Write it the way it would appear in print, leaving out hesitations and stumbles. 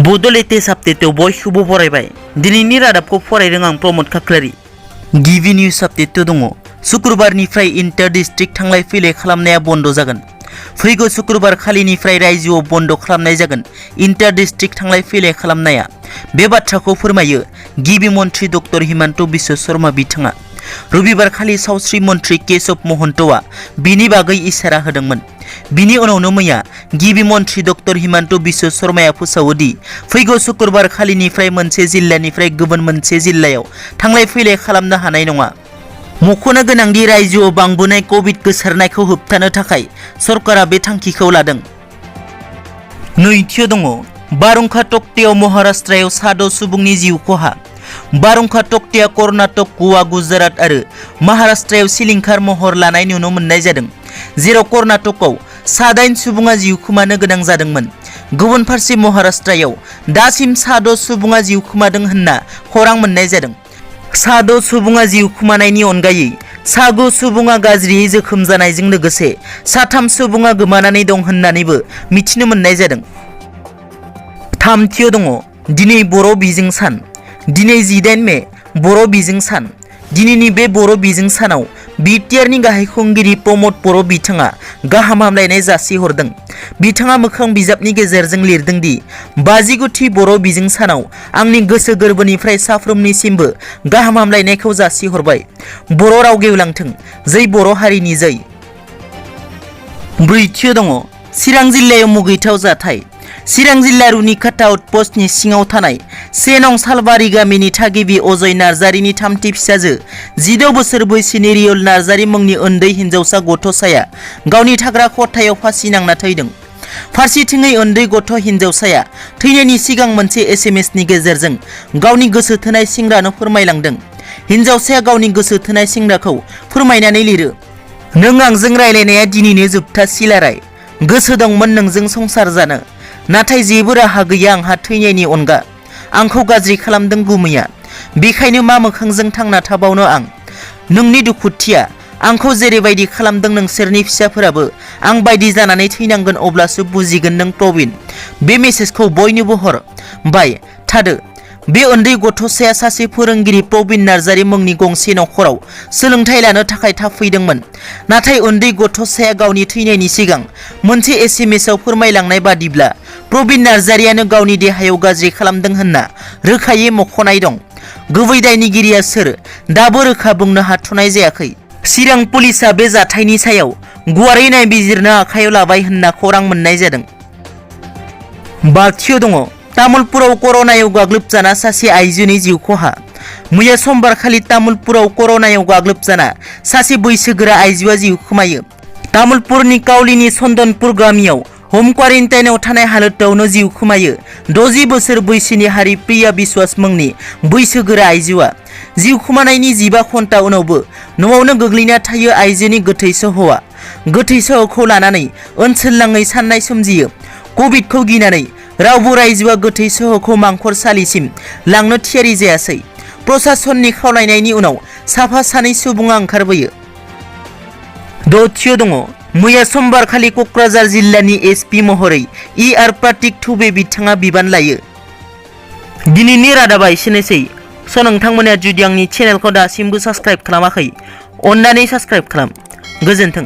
Bodo latest आपडेटआव बयखौबो बरायबाय। दिनैनि रादाबखौ फरायदों आं प्रमोद खाख्लारि। गिबि निउज आपडेट दङ। शुक्रबारनिफ्राय इन्टार डिस्ट्रिक्ट थांलाय फैलाय खालामनाया बन्द जागोन। फैगौ शुक्रबार खालिनिफ्राय रायजोआव बन्द खालामनाय जागोन इन्टार डिस्ट्रिक्ट थांलाय फैलाय खालामनाया। बे बाथ्राखौ फोरमायो गिबि मन्थ्रि डक्टर हिमन्त बिश्व शर्मा बिथाङा। रबिबार खालि सावस्रि मन्थ्रि केशव महन्तआ बिनि बागै इसारा होदोंमोन। बिनि उनावनो मैया गिबि मन्थ्रि डक्टर हिमन्त बिश्व शर्माया फोसावोदि फैगौ शुक्रबार खालिनिफ्राय मोनसे जिल्लानिफ्राय गुबुन मोनसे जिल्लायाव थांलाय फैलाय खालामनो हानाय नङा। मख'नो गोनांदि रायजोआव बांबोनाय कभिड गोसारनायखौ होबथानो थाखाय सरकारा बे थांखिखौ लादों। नैथियाव दङ बारहुंखा तख्तायाव महाराष्ट्रआव 6 सुबुंनि जिउ खहा। बारहुंखा तख्ताया कर्नाटक, गवा, गुजरात आरो महाराष्ट्रआव सिलिंखार महर लानाय नुनो मोननाय जादों, जेराव कर्नाटकआव 8 सुबुङा जिउ खोमानो गोनां जादोंमोन। गुबुन फारसे महाराष्ट्रआव दासिम 6 सुबुङा जिउ खोमादों होनना खौरां मोननाय जादों। 6 सुबुङा जिउ खोमानायनि अनगायै 9 सुबुङा गाज्रियै जोखोम जानायजों लोगोसे 3 सुबुङा गोमानानै दं होननानैबो मिथिनो मोननाय जादों। थामथियाव दङ दिनै बर' बिजों सान। दिनै 18 मे बर' बिजों सान। दिनैनि बे बर' बिजों सानाव बिटिआरनि गाहाय खुंगिरि प्रमद बर' बिथाङा गाहाम हामलायनाय जासिहरदों। बिथाङा मोखां बिजाबनि गेजेरजों लिरदों दि 59थि बर' बिजों सानाव आंनि गोसो गोरबोनिफ्राय साफ्रोमनिसिमबो गाहाम हामलायनायखौ जासिहरबाय। बर' राव गेवलांथों, जै बर' हारिनि जै। ब्रैथियाव दङ चिरां जिल्लायाव मुगैथाव जाथाय। चिरां जिल्ला रुनिखाता आउटपस्टनि सिङाव थानाय 1 नं सालबारि गामिनि थागिबि अजय नार्जारिनि 3थि फिसाजो 16 बोसोर बैसोनि रियल नार्जारि मुंनि उन्दै हिनजावसा गथ'साया गावनि थाग्रा खथायाव फासि नांना थैदों। फारसेथिङै उन्दै गथ' हिनजावसाया थैनायनि सिगां मोनसे एसएमएसनि गेजेरजों गावनि गोसो थोनाय सेंग्रानो फोरमायलांदों। हिनजावसाया गावनि गोसो थोनाय सेंग्राखौ फोरमायनानै लिरो, नों आंजों रायलायनाया दिनैनो जोबथा सिलाराय। गोसो दंमोन नोंजों संसार जानो, नाथाय जेबो राहा गैया आंहा थैनायनि अनगा। आंखौ गाज्रि खालामदों गुमैया, बेखायनो मा मोखांजों थांना थाबावनो आं। नोंनि दुखुथिया आंखौ जेरैबायदि खालामदों नोंसोरनि फिसाफोराबो आं बायदि जानानै थैनांगोन, अब्लासो बुजिगोन नों प्रबिन। बे मेसेजखौ बयनोबो हर। बाय थादो। बे उन्दै गथ'साया सासे फोरोंगिरि प्रबिन नार्जारि मुंनि गंसे नखराव सोलोंथाइ लानो थाखाय थाफैदोंमोन। नाथाय उन्दै गथ'साया गावनि थैनायनि सिगां मोनसे एसएमएसआव फोरमायलांनाय बादिब्ला प्रबिन नार्जारियानो गावनि देहायाव गाज्रि खालामदों होनना रोखायै मख'नाय दं। गुबै दायनिगिरिया सोर दाबो रोखा बुंनो हाथ'नाय जायाखै। चिरां पुलिसआ बे जाथायनि सायाव गुवारै नायबिजिरनो आखायाव लाबाय होनना खौरां मोननाय जादों। बाथियाव दङ तामुलपुराव कर'नायाव गाग्लोबजाना सासे आइजोनि जिउ खहा। मैया समबारखालि तामुलपुराव कर'नायाव गाग्लोबजाना सासे बैसोगोरा आइजोआ जिउ खोमायो। तामुलपुरनि काउलिनि चन्दनपुर गामियाव हम क्वारेन्टाइनआव थानाय हालोदावनो जिउ खोमायो 60 बोसोर बैसोनि हारिप्रिया बिश्वास मुंनि बैसोगोरा आइजोआ। जिउ खोमानायनि 15 घन्टा उनावबो न'आवनो गोग्लैना थायो आइजोनि गोथै सह'आ। गोथै सह'खौ लानानै ओनसोलनाङै साननाय सोमजियो। कभिडखौ गिनानै रावबो रायजोआ गोथै सह'खौ मांखरसालिसिम लांनो थियारि जायासै। प्रशासननि खावलायनायनि उनाव साफा सानै सुबुङा ओंखारबोयो। दथियाव दङ मैया समबारखालि क'क्राझार जिल्लानि एसपि महरै आर प्रतीक थुबे बिथाङा बिबान लायो। दिनैनि रादाबा एसेनोसै। नोंथांमोना जुदि आंनि चेनेलखौ दासिमबो साबस्क्राइब खालामाखै, अन्नानै साबस्क्राइब खालाम। गोजोन्थों।